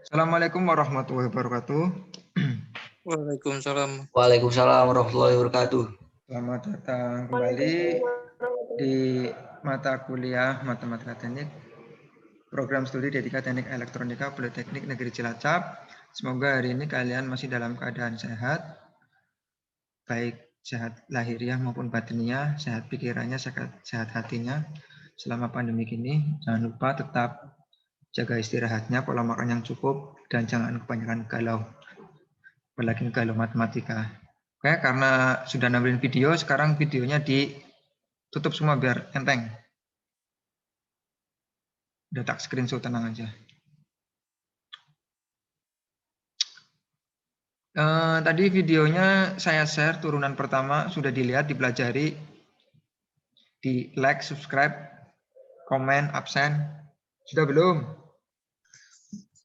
Assalamualaikum warahmatullahi wabarakatuh. Waalaikumsalam. Waalaikumsalam warahmatullahi wabarakatuh. Selamat datang kembali di mata kuliah Matematika Teknik Program Studi D3 Teknik Elektronika Politeknik Negeri Cilacap. Semoga hari ini kalian masih dalam keadaan sehat, baik sehat lahiriah maupun batiniah, sehat pikirannya, sehat hatinya. Selama pandemi ini, jangan lupa tetap jaga istirahatnya, pola makan yang cukup, dan jangan kebanyakan galau. Apalagi galau matematika. Oke, karena sudah nampilin video, sekarang videonya ditutup semua biar enteng. Udah tak screenshot, tenang aja. Tadi videonya saya share turunan pertama, sudah dilihat, dipelajari, di like, subscribe, komen, absen. Sudah belum?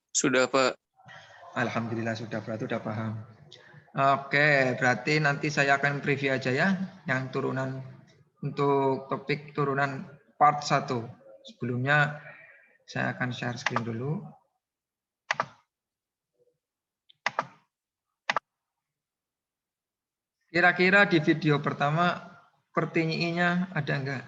Sudah, Pak. Alhamdulillah sudah, berarti udah paham. Oke, berarti nanti saya akan preview aja ya, yang turunan untuk topik turunan part 1. Sebelumnya saya akan share screen dulu. Kira-kira di video pertama pertanyaannya ada enggak?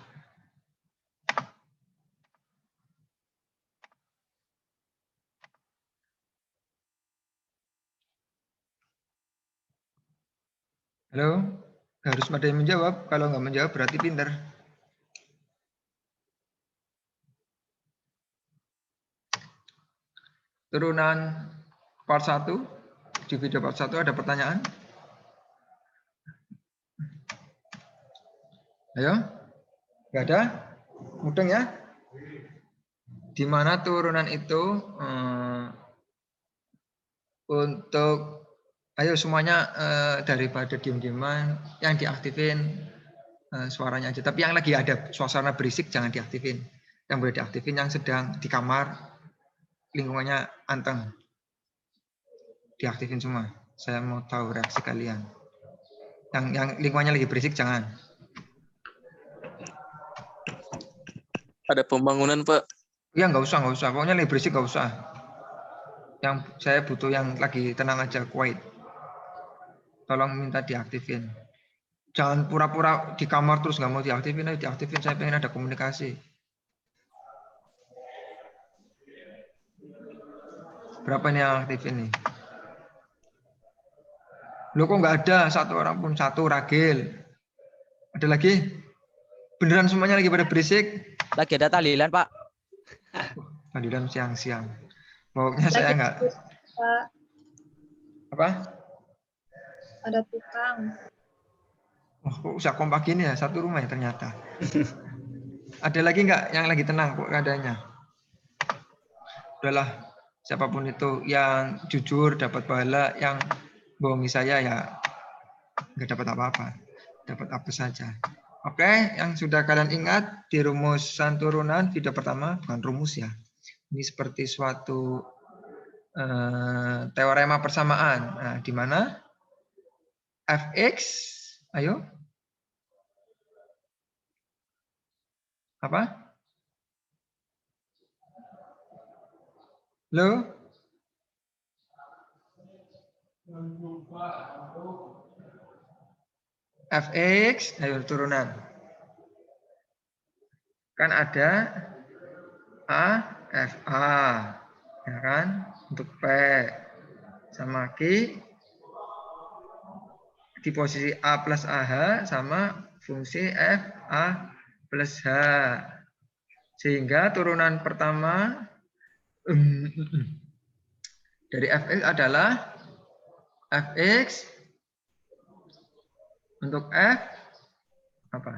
Halo? Harus ada yang menjawab. Kalau nggak menjawab berarti pinter. Turunan part 1. Di video part 1 ada pertanyaan? Ayo? Nggak ada? Mudeng ya? Di mana turunan itu untuk, ayo semuanya daripada diem-dieman, yang diaktifin suaranya aja. Tapi yang lagi ada suasana berisik jangan diaktifin. Yang boleh diaktifin yang sedang di kamar, lingkungannya anteng. Diaktifin semua. Saya mau tahu reaksi kalian. Yang lingkungannya lagi berisik jangan. Ada pembangunan, Pak. Ya nggak usah. Pokoknya lagi berisik nggak usah. Yang saya butuh yang lagi tenang aja, quiet. Tolong minta diaktifin. Jangan pura-pura di kamar terus nggak mau diaktifin. Ayo diaktifin, saya pengen ada komunikasi. Berapa nih yang aktifin nih? Loh kok nggak ada satu orang pun, satu ragil. Ada lagi? Beneran semuanya lagi pada berisik? Lagi ada tahlilan, Pak. Tahlilan siang-siang. Pokoknya saya nggak. Pak. Apa? Ada tukang. Oh, kok usah kompak gini ya, satu rumah ya ternyata. Ada lagi nggak yang lagi tenang kok keadaannya? Udahlah, siapapun itu yang jujur dapat pahala, yang bohongi saya ya nggak dapat apa-apa, dapat apa saja. Oke, yang sudah kalian ingat di rumusan turunan video pertama, bukan rumus ya. Ini seperti suatu teorema persamaan. Nah, di mana fx, ayo, apa? Lo? Fx, ayo turunan. Kan ada A, FA, ya kan? Untuk P sama Q di posisi A plus AH sama fungsi FA plus H. Sehingga turunan pertama dari fx adalah fx untuk f apa?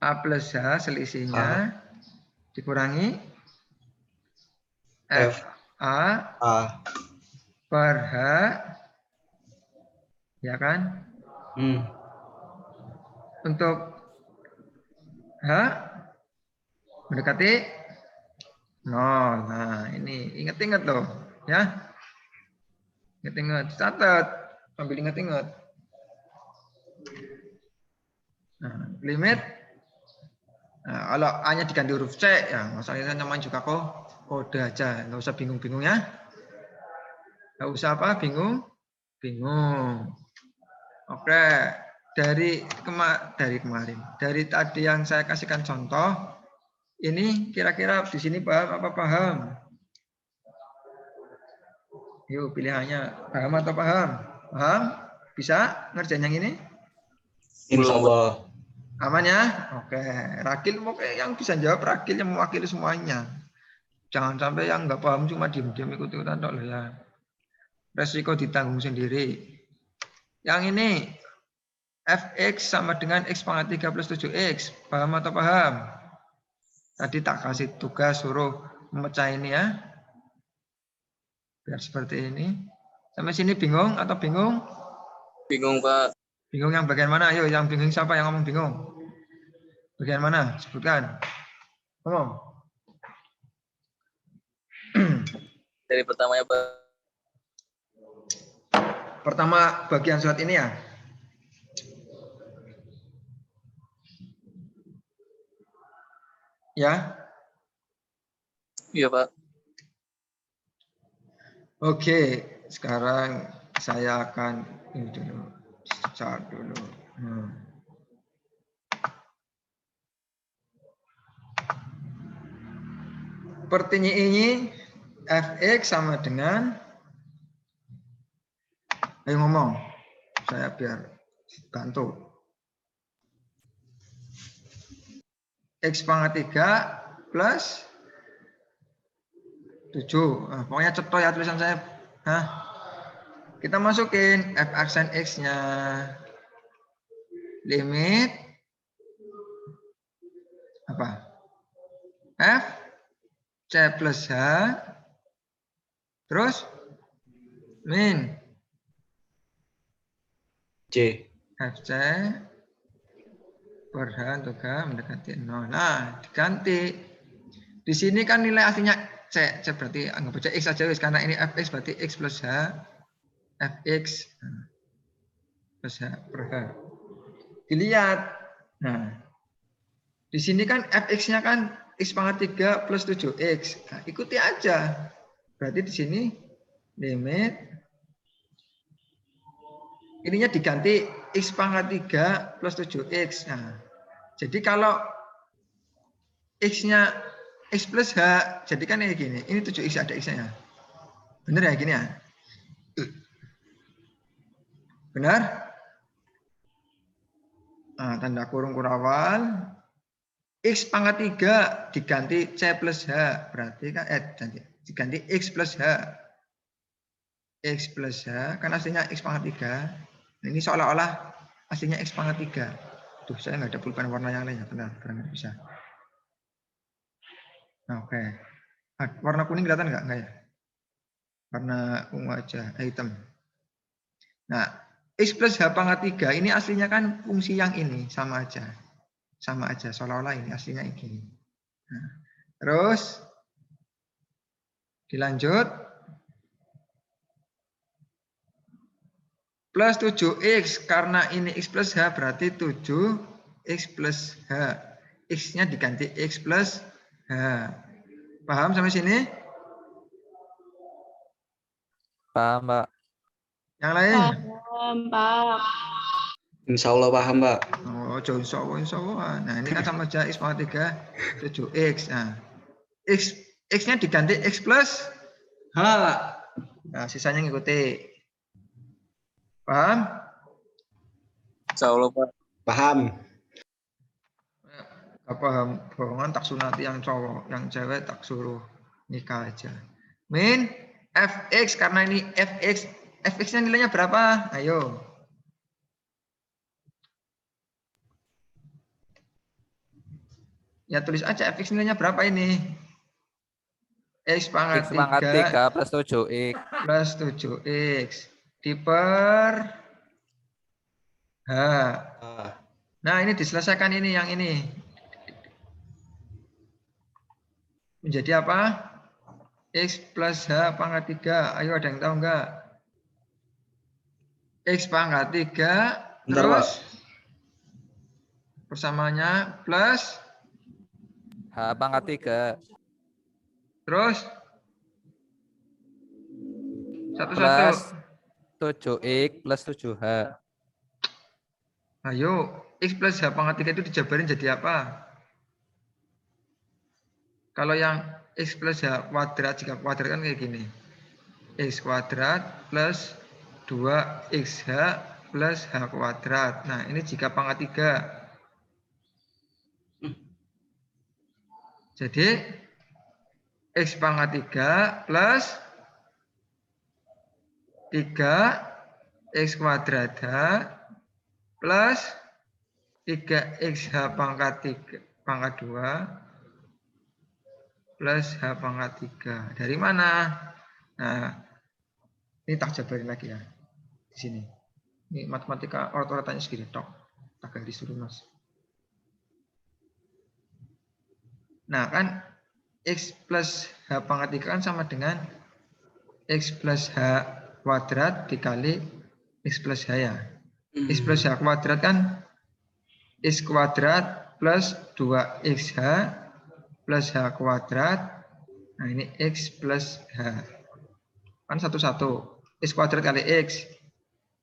A plus H selisihnya dikurangi FA per H, ya kan? Untuk H mendekati 0. Nah, ini ingat-ingat loh, ya. Ingat-ingat, catat, sambil ingat-ingat. Nah, limit Nah, kalau A-nya diganti huruf C, ya masalahnya namanya juga kode aja. Nggak usah bingung-bingung ya. Nggak usah apa? Bingung. Oke. Dari kemarin. Dari tadi yang saya kasihkan contoh, ini kira-kira di sini paham apa paham? Yuk pilihannya. Paham atau paham? Paham? Bisa ngerjain yang ini? Insya Allah. Aman ya? Oke. Rakil pokoknya yang bisa jawab Rakil yang mewakili semuanya. Jangan sampai yang nggak paham cuma diem-diem ikut-ikutan tok ya. Resiko ditanggung sendiri. Yang ini fx sama dengan x pangkat 3 plus 7x. Paham atau paham? Tadi tak kasih tugas suruh memecah ini ya. Biar seperti ini. Sampai sini bingung atau bingung? Bingung, Pak. Bingung yang bagian mana? Ayo yang bingung siapa yang ngomong bingung? Bagian mana? Sebutkan. Ngomong. Dari pertamanya, Pak. Pertama bagian surat ini ya. Ya. Iya, Pak. Oke, sekarang saya akan ini dulu, start dulu. Sepertinya ini fx sama dengan, ayo ngomong, saya biar bantu. X pangkat 3 plus 7. Nah, pokoknya cetok ya tulisan saya. Nah, kita masukin f aksen x-nya. Limit apa? F C plus H terus min C. FC per H untuk H mendekati 0. Nah, diganti. Di sini kan nilai aslinya C. C berarti anggap aja X aja wis karena ini Fx berarti X plus H. Fx plus H per H. Dilihat. Nah, di sini kan Fx-nya kan X pangkat 3 plus 7X. Nah, ikuti aja. Berarti di sini limit ininya diganti X pangkat 3 plus 7X. Nah, jadi kalau X-nya X plus H, jadi kan ini gini. Ini 7X ada X-nya. Benar ya gini ya? Benar? Nah, tanda kurung kurawal. X pangkat 3 diganti C plus H. Berarti kan diganti X plus H. X plus H, kan aslinya X pangkat 3. Ini seolah-olah aslinya X pangkat 3. Tuh, saya nggak ada pulpen warna yang lain. Benar, nggak bisa. Nah, oke. Warna kuning kelihatan nggak? Nggak ya? Warna ungu aja, hitam. Nah, X plus H pangkat 3 ini aslinya kan fungsi yang ini, sama aja. Sama aja, seolah-olah ini aslinya ini. Nah, terus dilanjut. Plus 7X, karena ini X plus H berarti 7X plus H. X-nya diganti X plus H. Paham sampai sini? Paham, Pak. Yang lain? Paham, Pak. Insya Allah paham, Pak. Oh, insya Allah. Nah, ini kan sama aja X pangkat 3, 7X. Nah, X-nya diganti X plus H. Nah, sisanya ngikuti. Paham? Insya Allah, Pak. Paham. Gak paham, bohongan tak sunati yang cowok, yang cewek tak suruh nikah aja. Min fx, karena ini fx-nya nilainya berapa? Ayo. Ya tulis aja fx nilainya berapa ini? X pangkat 3 plus 7X. plus 7X diper H. Nah, ini diselesaikan ini yang ini. Menjadi apa? X plus H pangkat 3. Ayo, ada yang tahu enggak? X pangkat 3 Bentar, terus persamaannya plus pangkat 3 Terus satu-satu. plus 7x plus 7h. Ayo, X plus H pangkat 3 itu dijabarin jadi apa? Kalau yang X plus H kuadrat, jika kuadrat kan kayak gini. X kuadrat plus 2XH plus H kuadrat. Nah, ini jika pangkat 3. Jadi, X pangkat 3 plus 3X kuadrat H plus 3XH pangkat 2 plus H pangkat 3. Dari mana? Nah, ini tak jabarin lagi ya. Di sini. Ini matematika orat-oratannya segini tok. Tak garis dulu, Mas. Nah, kan X plus H pangkat 3 kan sama dengan X plus H kuadrat dikali X plus H ya. X plus H kuadrat kan X kuadrat plus 2XH plus H kuadrat. Nah, ini X plus H. Kan satu-satu. X kuadrat kali X.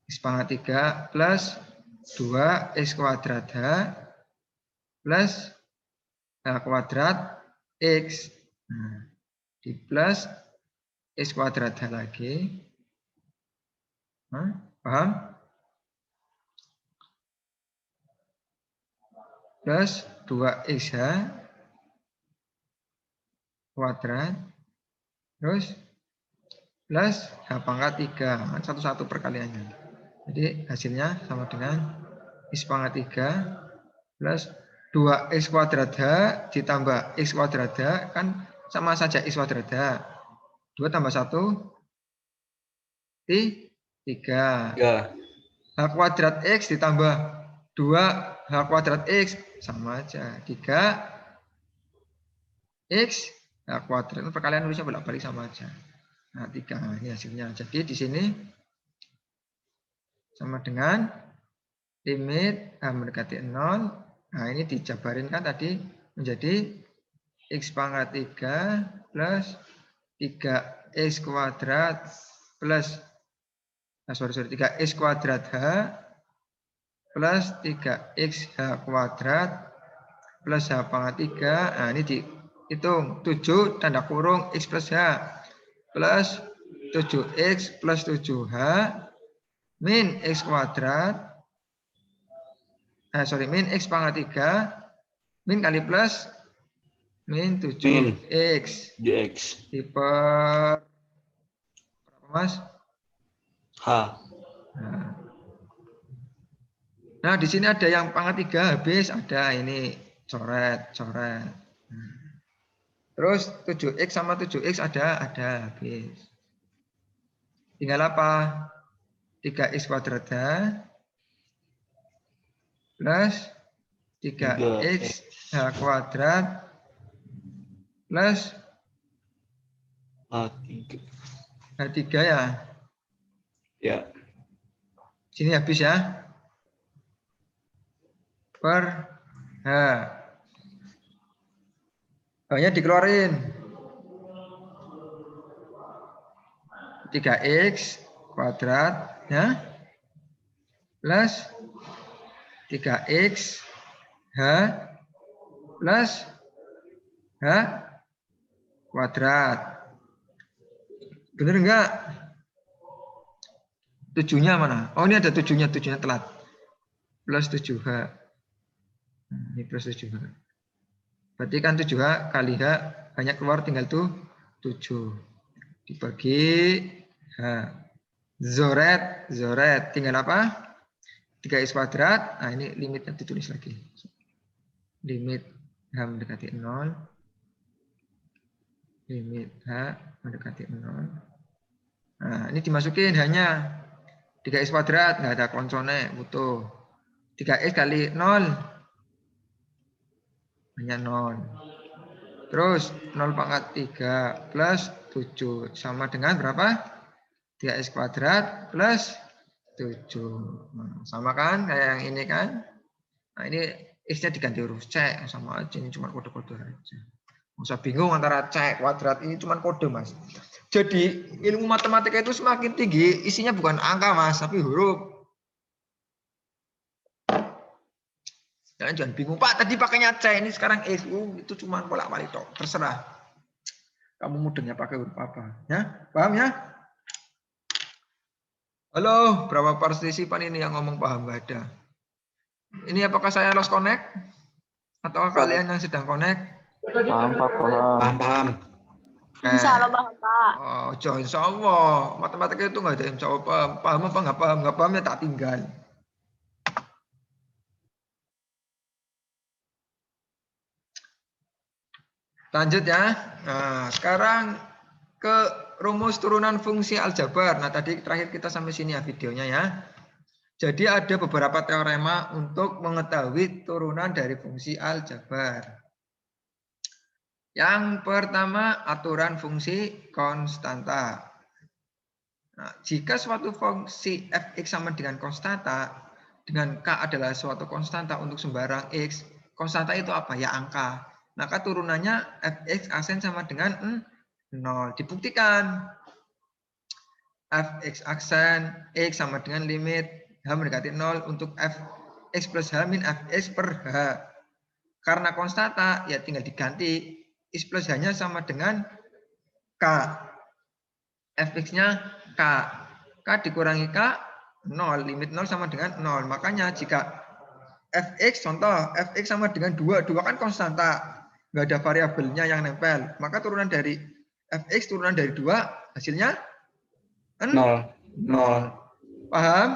X pangkat 3 plus 2X kuadrat H plus H kuadrat X. Nah, di plus X kuadrat H lagi. Paham? Plus 2XH kuadrat. Terus plus H pangkat 3. Kan satu-satu perkaliannya. Jadi hasilnya sama dengan X pangkat 3 plus 2X kuadrat H ditambah X kuadrat H. Kan sama saja X kuadrat H. 2 tambah 1. 3. H kuadrat X ditambah 2H kuadrat X. Sama aja. 3X H kuadrat. Perkalian nulisnya bolak-balik sama aja. Nah, 3. Ini hasilnya. Jadi di sini sama dengan limit H mendekati 0. Nah, ini dijabarin kan tadi menjadi X pangkat 3 plus 3X kuadrat plus 3X kuadrat H plus 3XH kuadrat plus H pangkat 3. Nah, ini dihitung 7 tanda kurung X plus H plus 7X plus 7H min X kuadrat. Min X pangkat 3 min kali plus min 7X. Diper berapa, Mas? H. Nah, di sini ada yang pangkat 3 habis, ada ini coret. Terus 7X sama 7X ada habis. Tinggal apa? 3X kuadrat H plus 3X H kuadrat plus H3 ya. Ya. Sini habis ya. Per H. H-nya dikeluarin. 3X kuadrat ya. Plus 3X H plus H kuadrat. Bener enggak? 7-nya mana? Oh, ini ada 7-nya telat. Plus 7H. Ini plus 7H. Berarti kan 7H kali H hanya keluar tinggal tuh 7. Dibagi H. Zoret. Tinggal apa? 3X kuadrat. Nah, ini limitnya ditulis lagi. Limit H mendekati 0. Limit H mendekati 0. Nah, ini dimasukin hanya 3X kuadrat. Nggak ada konsone. Butuh 3X kali 0. Hanya 0. Terus 0 pangkat 3 plus 7. Sama dengan berapa? 3X kuadrat plus 7. Nah, sama kan kayak yang ini kan. Nah, ini X-nya diganti huruf C, sama aja, ini cuma kode-kode aja. Nggak usah bingung antara C, kuadrat, ini cuma kode, Mas. Jadi ilmu matematika itu semakin tinggi, isinya bukan angka, Mas, tapi huruf. Jangan bingung, Pak, tadi pakainya C, ini sekarang X. Itu cuma bolak-balik tok, terserah. Kamu mudahnya pakai huruf apa, ya? Paham ya? Halo, berapa partisipan ini yang ngomong paham? Nggak ada. Ini apakah saya lost connect? Atau kalian yang sedang connect? Paham, Pak. Paham. Insya Allah paham, Pak. Oh, insya Allah. Matematika itu nggak ada insya Allah paham. Paham apa nggak paham? Nggak paham ya tak tinggal. Lanjut ya. Nah, sekarang ke rumus turunan fungsi aljabar. Nah, tadi terakhir kita sampai sini ya videonya ya. Jadi ada beberapa teorema untuk mengetahui turunan dari fungsi aljabar. Yang pertama, aturan fungsi konstanta. Nah, jika suatu fungsi fx sama dengan konstanta, dengan k adalah suatu konstanta untuk sembarang x, konstanta itu apa? Ya angka. Maka turunannya fx aksen sama dengan 0. Dibuktikan. Fx aksen x sama dengan limit h mendekati 0 untuk fx plus h min fx per h. Karena konstanta, ya tinggal diganti. X plus h-nya sama dengan k. Fx-nya k. K dikurangi k, 0. Limit 0 sama dengan 0. Makanya jika fx, contoh, fx sama dengan 2. 2 kan konstanta. Nggak ada variabelnya yang nempel. Maka turunan dari fx, turunan dari 2, hasilnya 0. Paham?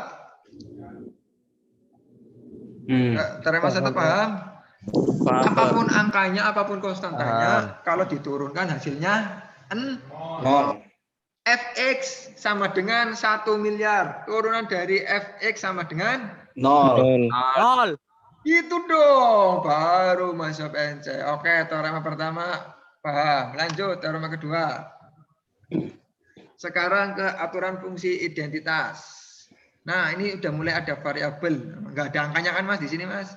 Teorema 1 paham? Apapun angkanya, apapun konstantanya, kalau diturunkan hasilnya 0. Fx sama dengan 1 miliar. Turunan dari fx sama dengan 0. itu dong, baru masuk NC. Oke, teorema pertama paham. Lanjut, teorema kedua. Sekarang ke aturan fungsi identitas. Nah, ini udah mulai ada variabel. Nggak ada angkanya kan, Mas, di sini, Mas?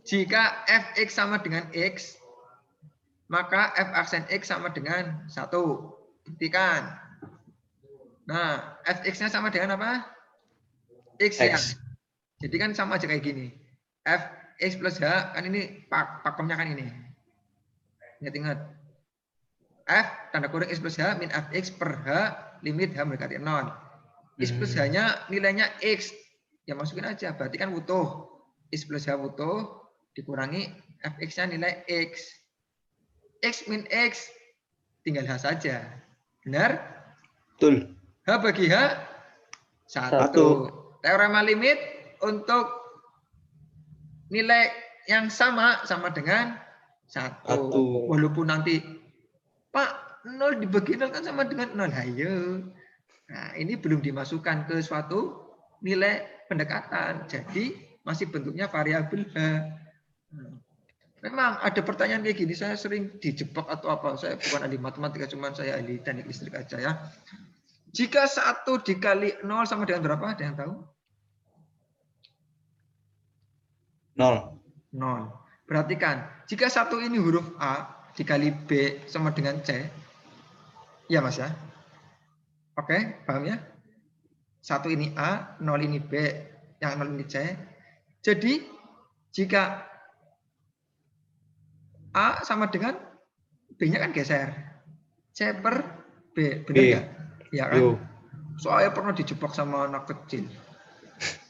Jika fx sama dengan x, maka f aksen x sama dengan 1. Buktikan. Nah, fx-nya sama dengan apa? X ya. Jadi kan sama aja kayak gini. Fx plus h, kan ini pakemnya kan ini. Ingat-ingat. F, tanda kurung x plus h, min fx per h, limit h mendekati 0. X plus h-nya nilainya x. Ya masukin aja, berarti kan utuh. X plus h utuh, dikurangi fx-nya nilai x. X min x, tinggal h saja. Benar? Betul. H bagi h, 1. Teorema limit untuk nilai yang sama dengan 1. Walaupun nanti, Pak, 0 dibagi 0 kan sama dengan 0. Ayo. Nah, ini belum dimasukkan ke suatu nilai pendekatan. Jadi, masih bentuknya variabel h. Memang ada pertanyaan kayak gini, saya sering dijebak atau apa. Saya bukan ahli matematika, cuman saya ahli teknik listrik aja ya. Jika 1 dikali 0 sama dengan berapa? Ada yang tahu? 0. Perhatikan, jika 1 ini huruf A dikali B sama dengan C, ya Mas ya? Oke, paham ya? 1 ini A, 0 ini B, yang 0 ini C. Jadi, jika A sama dengan B-nya kan geser. C per B, benar nggak? Ya kan? Soalnya pernah dijebak sama anak kecil.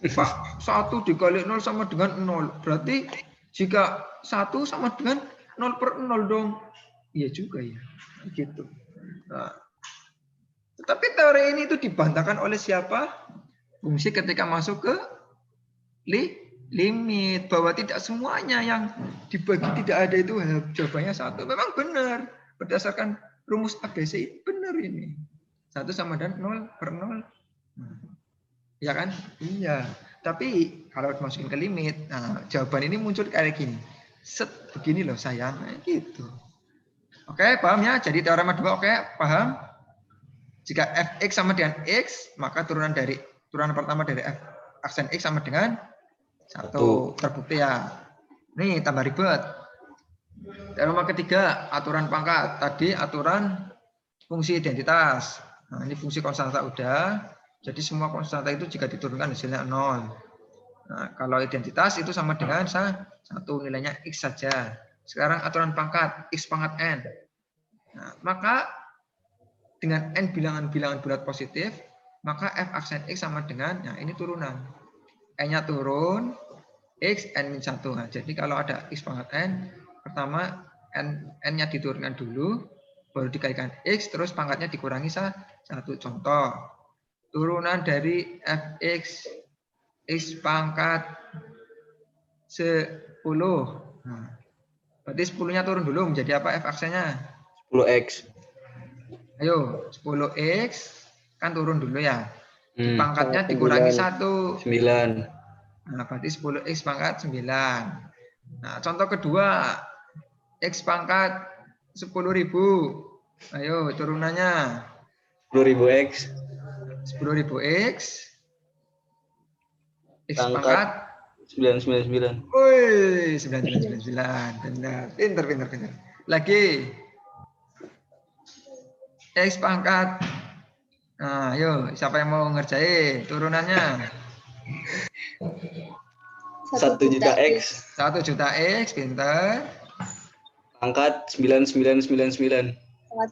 Pak, 1 dikali 0 sama dengan 0. Berarti jika 1 sama dengan 0 per 0 dong. Iya juga ya. Gitu. Nah, tetapi teori ini itu dibantahkan oleh siapa? Fungsi ketika masuk ke limit, bahwa tidak semuanya yang dibagi tidak ada itu jawabannya 1. Memang benar berdasarkan rumus ABC, benar ini 1 sama dengan 0 per 0. Ya kan? Iya. Tapi kalau dimasukin ke limit, nah, jawaban ini muncul kayak gini. Set begini loh sayang, gitu. Oke, paham ya? Jadi teorema 2 oke, paham? Jika fx sama dengan x, maka turunan pertama dari f aksen x sama dengan 1. Terbukti ya. Nih, tambah ribet. Teorema ketiga, aturan pangkat. Tadi aturan fungsi identitas. Nah, ini fungsi konstanta udah. Jadi semua konstanta itu jika diturunkan hasilnya 0. Nah, kalau identitas itu sama dengan 1, nilainya X saja. Sekarang aturan pangkat, X pangkat N. Nah, maka dengan N bilangan-bilangan bulat positif, maka F aksen X sama dengan, nah ini turunan. N-nya turun, X, N-1. Nah, jadi kalau ada X pangkat N, pertama N-nya diturunkan dulu, baru dikalikan X, terus pangkatnya dikurangi 1. Contoh, turunan dari Fx, X pangkat 10. Nah, berarti 10-nya turun dulu, menjadi apa F aksennya? 10x. Ayo, 10x, kan turun dulu ya. Di Hmm. pangkatnya dikurangi 1. 9. Nah, berarti 10x pangkat 9. Nah, contoh kedua, X pangkat 10.000. Ayo, turunannya. 10.000x. 10.000x. X Pangkat pangkat 999. woi, 9999. Benar. Pinter. Lagi. X pangkat. Nah, ayo, siapa yang mau ngerjain turunannya? 1 juta X. 1 juta X, pinter. Pangkat 9999.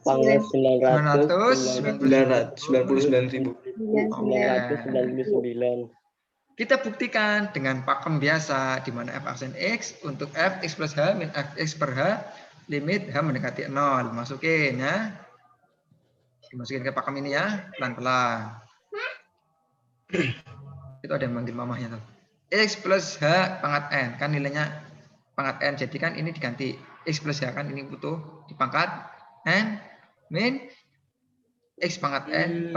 Pangkat 999.000. 999. Kita buktikan dengan pakem biasa di mana f aksen x untuk f x plus h min fx per h limit h mendekati 0. Masukin ya. Dimasukin ke pakem ini ya, pelan-pelan. Itu ada yang manggil mamahnya tuh. X plus H pangkat N. Kan nilainya pangkat N. Jadi kan ini diganti. X plus H kan ini butuh dipangkat N min X pangkat N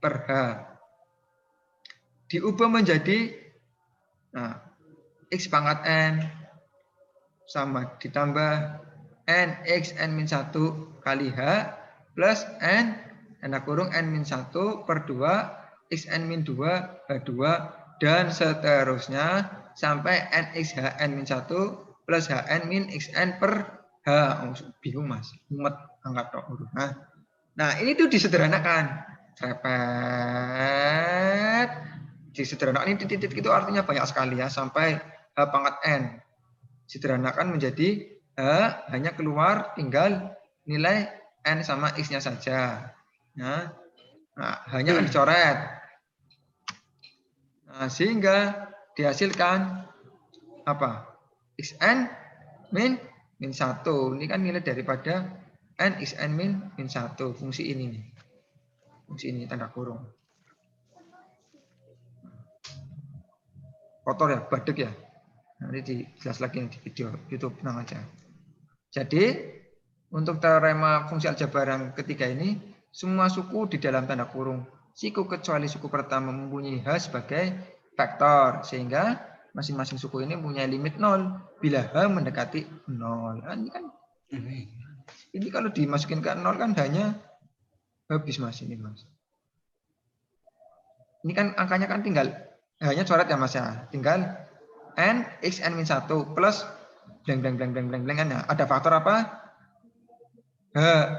per H. Diubah menjadi X pangkat N sama ditambah N X N min 1 kali H plus N kurung N min 1 per 2 Xn min 2 H2 dan seterusnya sampai NXHN min 1 plus HN min XN per H. Oh, bingung mas, umet angkat huruf. Nah ini tuh disederhanakan. Repet. Disederhanakan ini titik itu artinya banyak sekali ya sampai H pangkat N. Sederhanakan menjadi H hanya keluar tinggal nilai N sama X-nya saja. Nah, hanya kan dicoret. Nah, sehingga dihasilkan apa? Xn min 1. Ini kan nilai daripada N Xn min 1. Fungsi ini nih. Fungsi ini tanda kurung. Kotor ya, badek ya. Nanti dijelas lagi di video YouTube, tenang aja. Jadi, untuk teorema fungsi aljabar yang ketiga ini, semua suku di dalam tanda kurung. Suku kecuali suku pertama mempunyai H sebagai vektor. Sehingga masing-masing suku ini mempunyai limit 0. Bila H mendekati 0. Nah, ini kalau dimasukin ke 0 kan hanya habis mas ini mas. Ini kan angkanya kan tinggal, hanya coret ya mas ya. Tinggal N, X, N min 1 plus blank. Ada faktor apa? H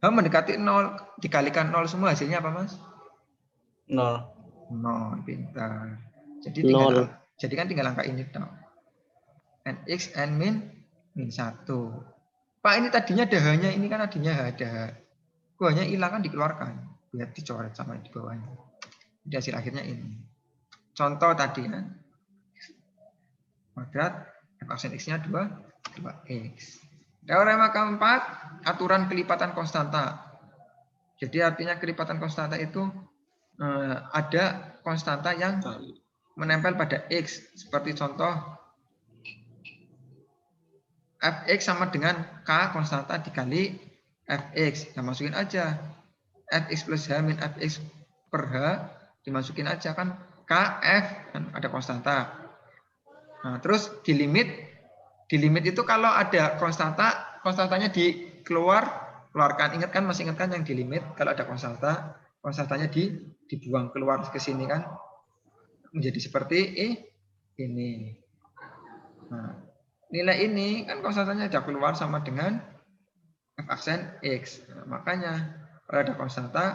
mendekati 0, dikalikan 0 semua hasilnya apa mas? 0. Pintar. Jadi kan tinggal angka ini dong. NX N min 1. Pak ini tadinya ada H-nya, ini kan tadinya ada. Kok hanya hilang kan dikeluarkan. Biar dicoret sama di bawahnya. Jadi hasil akhirnya ini. Contoh tadi kan. Kuadrat F aksen X-nya 2x. Teorema keempat, aturan kelipatan konstanta. Jadi artinya kelipatan konstanta itu ada konstanta yang menempel pada X. Seperti contoh Fx sama dengan K konstanta dikali Fx. Nah, masukin aja. Fx plus H min Fx per H. Dimasukin aja kan Kf. Kan ada konstanta. Nah, terus di limit itu kalau ada konstantanya dikeluarkan. Masih ingat kan yang di limit kalau ada konstantanya dibuang keluar ke sini kan menjadi seperti ini. Nah, nilai ini kan konstantanya sudah keluar sama dengan f aksen x. Nah, makanya kalau ada konstanta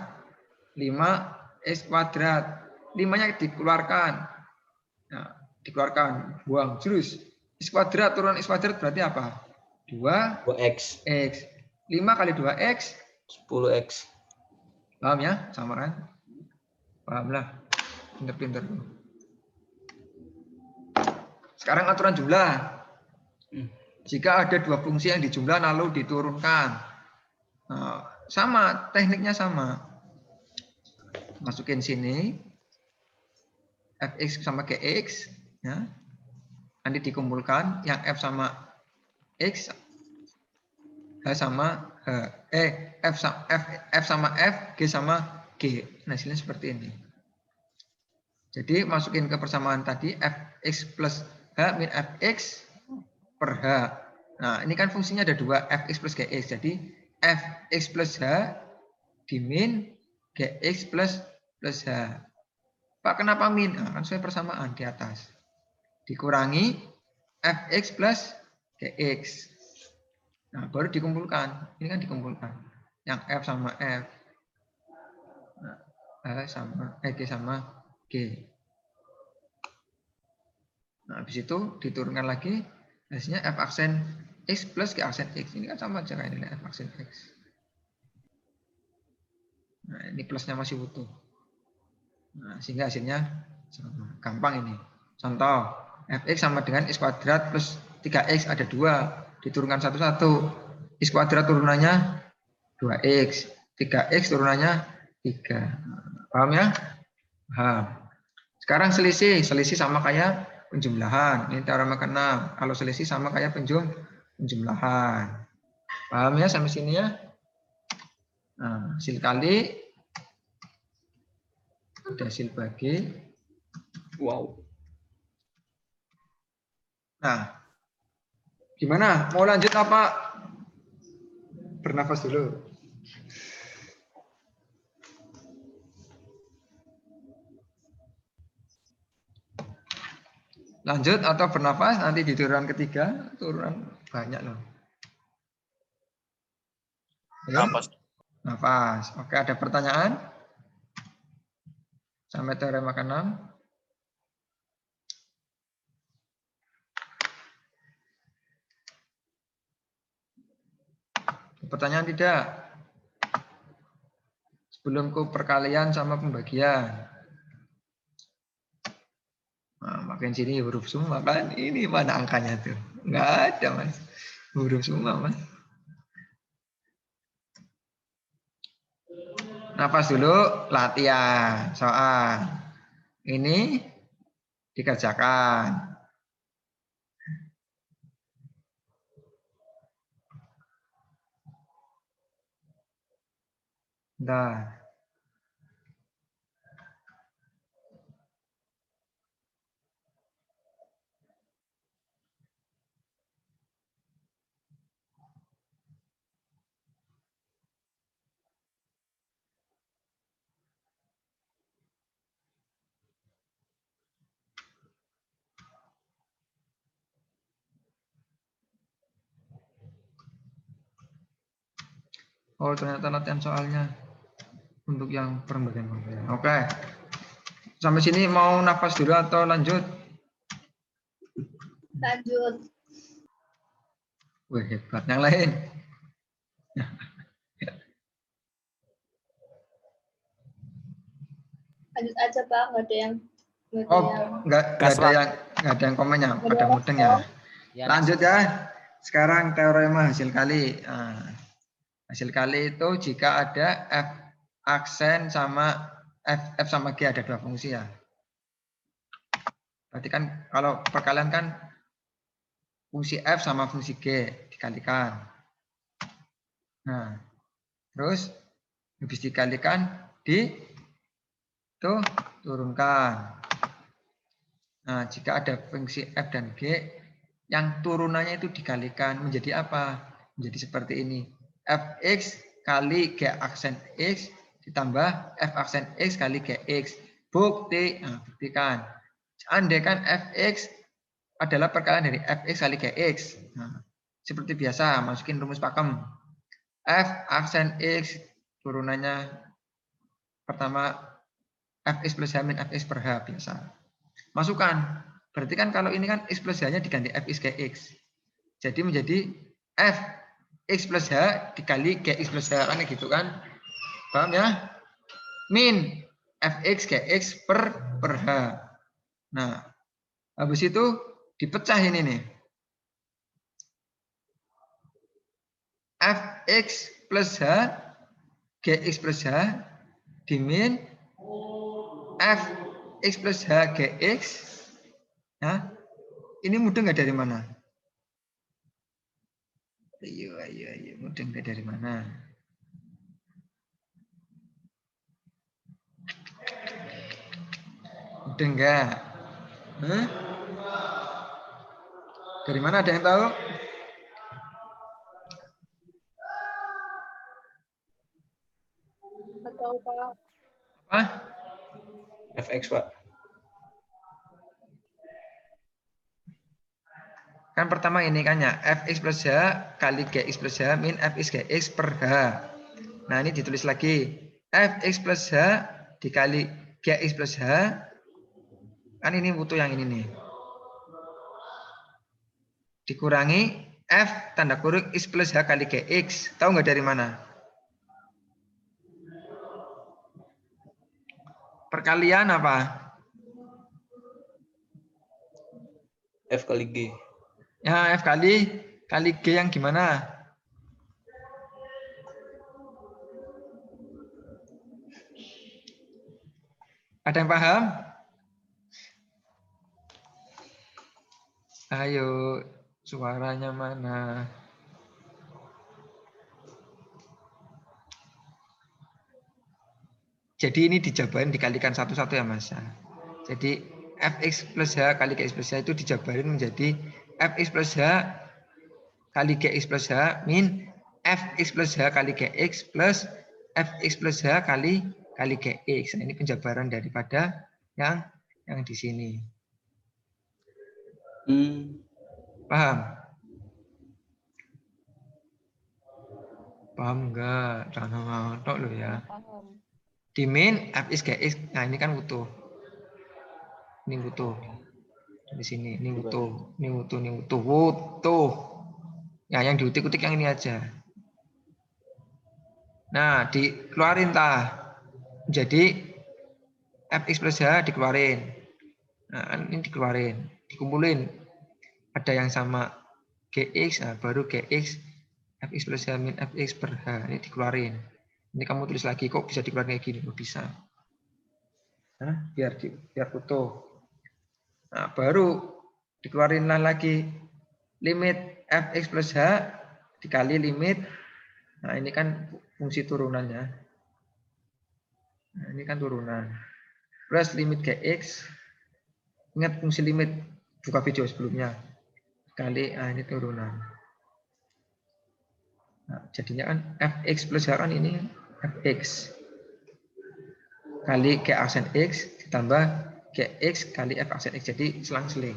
5x kuadrat, 5-nya dikeluarkan. Nah, dikeluarkan, buang, jurus. X kuadrat turun X kuadrat berarti apa? 2x. 5 kali 2x 10x. paham ya? Sama kan? Paham lah. Pinter-pinter. Sekarang aturan jumlah. Jika ada dua fungsi yang dijumlah lalu diturunkan. Nah, sama, tekniknya sama. Masukin sini. Fx sama Gx. Ya. Nanti dikumpulkan. Yang F sama X. H sama H. F sama F. G sama G. Nah, hasilnya seperti ini. Jadi masukin ke persamaan tadi Fx plus H min Fx per H. Nah, ini kan fungsinya ada dua, Fx plus Gx. Jadi Fx plus H dimin Gx plus H. Pak, kenapa min? Nah, kan sesuai persamaan di atas. Dikurangi Fx plus Gx. Nah, baru dikumpulkan. Ini kan dikumpulkan. Yang F sama F. Nah, H sama G sama G. Nah, habis itu diturunkan lagi. Hasilnya F aksen X plus G aksen X. Ini kan sama aja kayak nilai F aksen X. Nah, ini plusnya masih utuh. Nah, sehingga hasilnya sama. Gampang ini. Contoh, Fx sama dengan X kuadrat plus 3X ada 2. Diturunkan satu-satu. X kuadrat turunannya 2X. 3X turunannya 3. Paham ya? Paham. Sekarang selisih. Selisih sama kayak penjumlahan. Ini teorema ke-6. Kalau selisih sama kayak penjumlahan. Paham ya sampai sini ya? Nah, hasil kali. Ada hasil bagi. Wow. Nah, gimana? Mau lanjut apa? Bernafas dulu. Lanjut atau bernafas, nanti di turunan ketiga, turunan banyak loh. Nafas. Nafas. Oke, ada pertanyaan? Sampai teorema ke-6. Pertanyaan tidak? Sebelum ke perkalian sama pembagian. Nah, makin sini huruf semua kan. Ini mana angkanya tuh? Nggak ada, Mas. Huruf semua, Mas. Nafas dulu, latihan soal. Ini dikerjakan. Nah. Oh, ternyata latihan soalnya untuk yang pembagian. Oke. Sampai sini mau nafas dulu atau lanjut? Lanjut. Wih, hebat. Yang lain? Lanjut aja, Pak. Nggak ada yang Nggak ada yang komennya pada mudeng ya. Lanjut ya. Sekarang teorema hasil kali. Nah, hasil kali itu jika ada F aksen sama F sama G ada dua fungsi ya. Berarti kan kalau perkalian kan fungsi F sama fungsi G dikalikan. Nah, terus habis dikalikan turunkan. Nah, jika ada fungsi F dan G yang turunannya itu dikalikan menjadi apa? Menjadi seperti ini. Fx kali G aksen X ditambah F aksen X kali Gx. Bukti, nah, buktikan. Andaikan Fx adalah perkalian dari fx kali gx. Nah, seperti biasa, masukin rumus pakem. F aksen x turunannya pertama fx plus h min fx per h biasa. Masukkan. Berarti kan kalau ini kan x plus h-nya diganti fx gx. Jadi menjadi f x plus h dikali gx plus h, kan gitu kan. Paham ya? Min fx gx per h. Nah, habis itu dipecah ini nih. Fx plus h gx plus h dimin fx plus h gx. Nah, ini mudeng nggak dari mana? Ayo, mudeng nggak dari mana? Mudeng nggak? Huh? Dari mana, ada yang tahu? Atau Pak? Apa? FX, Pak. Kan pertama ini kan ya, fx plus h kali gx plus h min fx gx per h. Nah, ini ditulis lagi. Fx plus h dikali gx plus h. Kan ini butuh yang ini nih. Dikurangi f tanda kurung x plus h kali gx. Tahu nggak dari mana? Perkalian apa? F kali G. Ya, f kali G yang gimana? Ada yang paham? Ayo, suaranya mana? Jadi ini dijabarin dikalikan satu-satu ya Mas. Jadi fx plus h kali gx plus h itu dijabarin menjadi fx plus h kali gx plus h min fx plus h kali gx plus fx plus h kali gx. Nah, ini penjabaran daripada yang di sini. Paham? Paham enggak? Jangan ngotot loh ya. Paham. Di min fx gx. Nah, ini kan utuh. Ini utuh. Di sini ini utuh, ini utuh. Ya, yang diutik-utik yang ini aja. Nah, dikeluarin tah. Jadi fx plus h dikeluarin. Nah, ini dikeluarin, dikumpulin. Ada yang sama gx, nah baru gx fx plus h min fx per h. Ini dikeluarin. Ini kamu tulis lagi, kok bisa dikeluarin kayak gini? Kok bisa? Nah, biar utuh. Nah, baru dikeluarin lagi limit fx plus h dikali limit. Nah, ini kan fungsi turunannya. Nah, ini kan turunan. Plus limit gx. Ingat fungsi limit, buka video sebelumnya. Kali, nah ini turunan. Nah, jadinya kan fx plus h kan ini fx. Kali g aksen x ditambah gx kali f aksen x. Jadi selang-seling.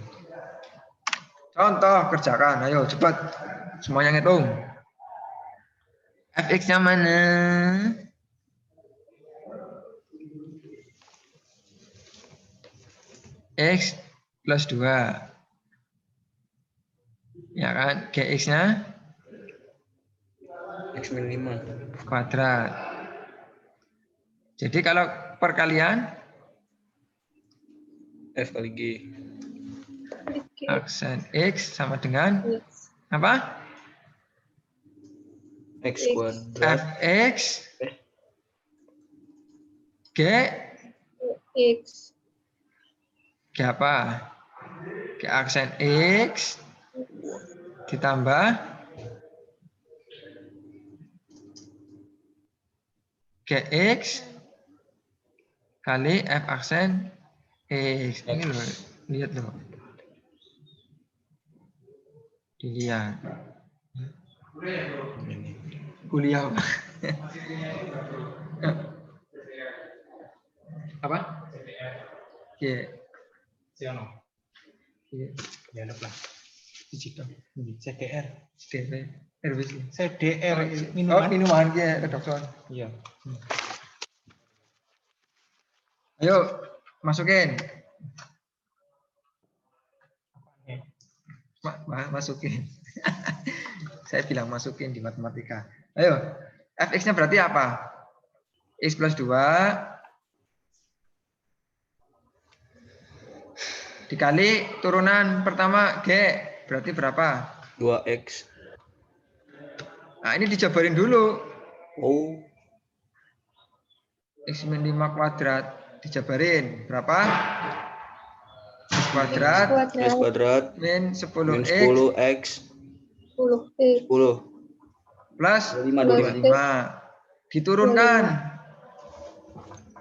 Contoh kerjakan, ayo cepat. Semuanya ngitung. Fx-nya mana? X plus 2. Ya kan? Gx-nya? X min 5. Kuadrat. Jadi kalau perkalian? F kali G. Aksen X sama dengan? Apa? X kuadrat. Fx G X. G apa? G aksen X ditambah Gx kali F aksen X. Ini loh, lihat loh. Dilihat. Kuliah. Apa? Iya. Ya lah. Digital. CDR. RWC. CDR Oh, minuman. minuman ya, Redokson. Iya. Ayo, masukin. Masukin. Saya bilang masukin di matematika. Ayo, fx-nya berarti apa? X plus 2 dikali turunan pertama G berarti berapa? 2x. Nah, ini dijabarin dulu. Oh, X min 5 kuadrat dijabarin berapa? X kuadrat x kuadrat min min 10x 10x 10x 10 plus 25 25 diturunkan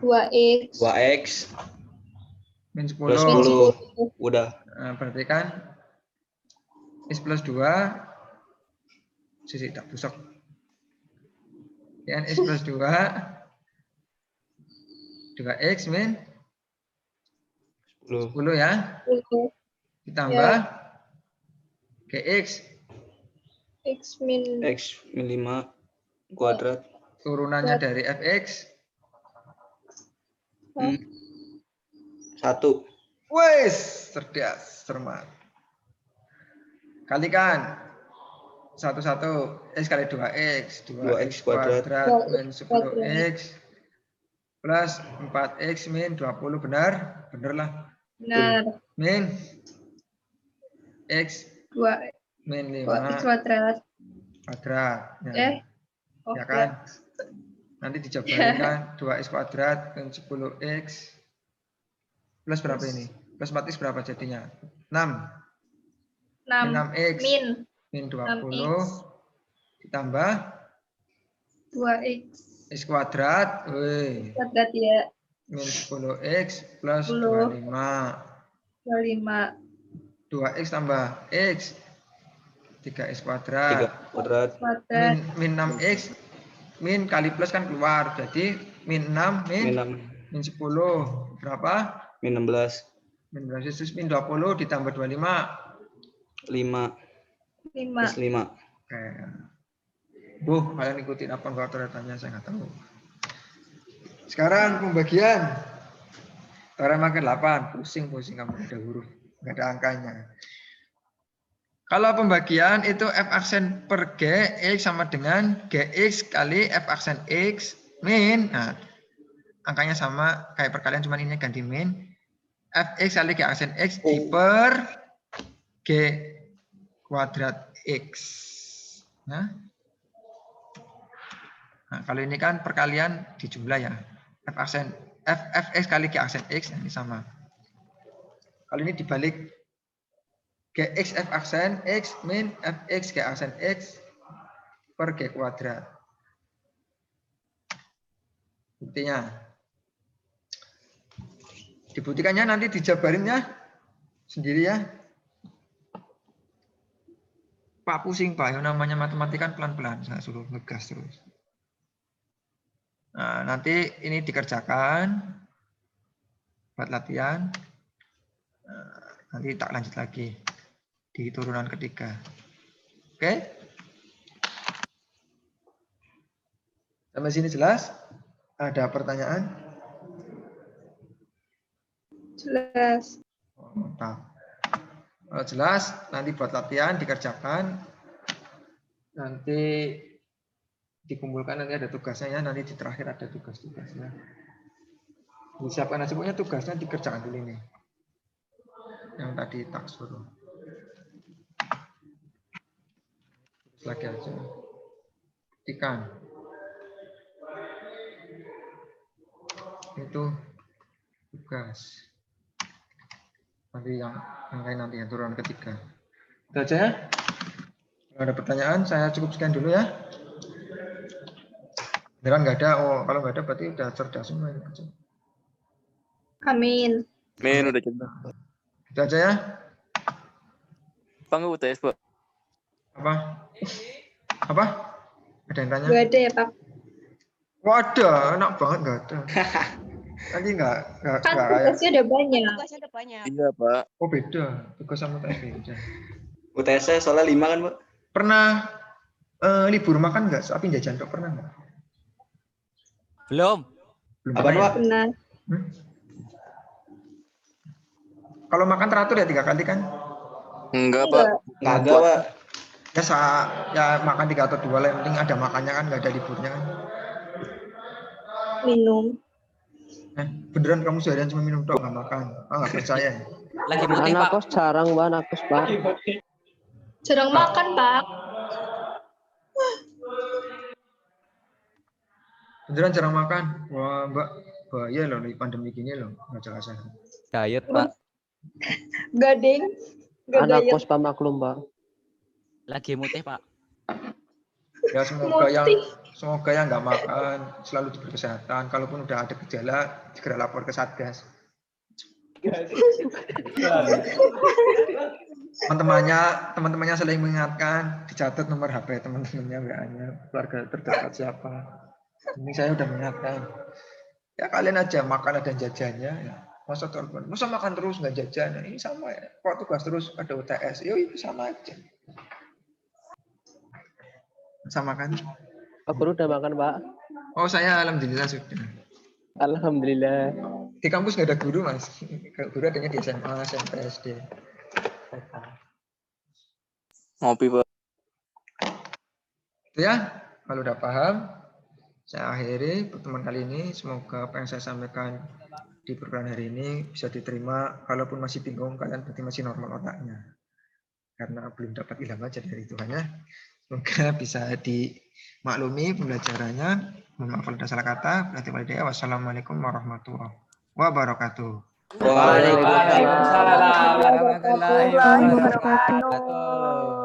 2x 2x min 10. plus min 10 udah. Nah, berarti kan X plus 2 sisi tak busuk. Ya, X plus 2 2x min 10 10 ya. 10 Ditambah Ya. Gx x min x min 5 kuadrat. turunannya dari fx. 1 Wes, cerdas, cermat. Kalikan 1 x kali 2x 2x kuadrat min 10x plus 4x min 20 benar? Bener lah. benar Min x 2x min 5 kuadrat. kuadrat. Ya, ya kan? Nanti dijabarin kan 2x kuadrat min 10x plus berapa ini? Plus 4x berapa jadinya? 6. 6x min 20 ditambah 2x x kuadrat, kuadrat ya min 10x plus 10. 25. 25 2x tambah x 3x kuadrat. 3 kuadrat Min 6x min kali plus kan keluar. Jadi min 6 min 10 berapa? min 16 Min 16 min 20 ditambah 25. 5 plus 5. Oke. Bu, kalian ikutin apa enggak ternyata saya nggak tahu. Sekarang pembagian. Teorema ke-8. Pusing kamu ada huruf, nggak ada angkanya. Kalau pembagian itu f aksen per g x sama dengan gx kali f aksen x min. Nah, angkanya sama kayak perkalian, cuman ini ganti min. Fx kali g aksen x per g kuadrat x. Nah, kalau ini kan perkalian di jumlah ya. Fx kali g aksen x ini sama. Kalau ini dibalik gx f aksen x min fx g aksen x per g kuadrat. Buktinya. Dibuktikannya nanti dijabarinnya sendiri ya. Pak pusing Pak, yang namanya matematika pelan-pelan, saya suruh ngegas terus. Nah, nanti ini dikerjakan buat latihan. Nanti tak lanjut lagi di turunan ketiga. Oke? Sampai sini jelas? Ada pertanyaan? jelas Mantap. Kalau jelas, nanti buat latihan dikerjakan. Nanti dikumpulkan, nanti ada tugasnya ya. Nanti di terakhir ada tugas-tugasnya. Disiapkan aja, pokoknya tugasnya dikerjakan dulu ini. Yang tadi tak suruh. Terus lagi aja. Ikan. Itu tugas. Nanti yang lain nanti yang turunan ketiga. Itu aja ya. Kalau ada pertanyaan, saya cukup sekian dulu ya. Beneran nggak ada? Oh, kalau nggak ada berarti udah cerdas semua. amin Men udah coba. Itu aja ya. Panggil UTS, Pak. Apa? Apa? Ada yang tanya? gak ada ya Pak Waduh, enak banget nggak ada. Lagi enggak Kan kayak. tugasnya ada banyak. Tugasnya ada banyak. Iya, Pak. Oh beda. Tugas sama UTS beda. UTS saya soalnya 5 kan, Pak. Pernah libur makan enggak? Tapi jajan tok pernah enggak? Belum. Belum Apa, pernah ya? Pak? Benar. Kalau makan teratur ya 3 kali kan? Enggak, Pak. Kagak, Pak. Ya ya makan 3 atau 2 lah, yang penting ada makannya kan, nggak ada liburnya kan. Minum. Beneran kamu seharian cuma minum tok nggak makan? Ah nggak percaya ya? Lagi mutih, Anak Pak. kos jarang Mbak, anak kos Pak. Jarang makan, Pak. Beneran jarang makan? Wah Mbak, bahaya loh di pandemi gini loh, nggak jaga sehat. Diet, Pak. Gading. Anak kos Pak maklum Pak. Lagi mutih, Pak. Ya semoga Mutih. yang nggak makan selalu diberi kesehatan. Kalaupun udah ada gejala, segera lapor ke Satgas. Teman-temannya saling mengingatkan, dicatat nomor HP teman-temannya, WA-nya, keluarga terdekat siapa. Ini saya udah mengingatkan. Ya kalian aja makan ada jajannya. Ya. Masa makan terus nggak jajan? Ini sama ya. Kok tugas terus ada UTS? Yo itu sama aja. Sama kan? Pak Guru udah makan Pak? Oh saya alhamdulillah sudah. Alhamdulillah. Di kampus nggak ada guru mas. Guru adanya di SMA, SMP, SD. Ngopi, Pak. Itu ya. Kalau udah paham, saya akhiri pertemuan kali ini. Semoga apa yang saya sampaikan di perkuliahan hari ini bisa diterima. Kalaupun masih bingung, kalian berarti masih normal otaknya. Karena belum dapat ilham aja dari Tuhan ya. Semoga bisa dimaklumi pembelajarannya. Mohon maaf kalau ada salah kata. Wassalamualaikum warahmatullahi wabarakatuh. Waalaikumsalam warahmatullahi wabarakatuh.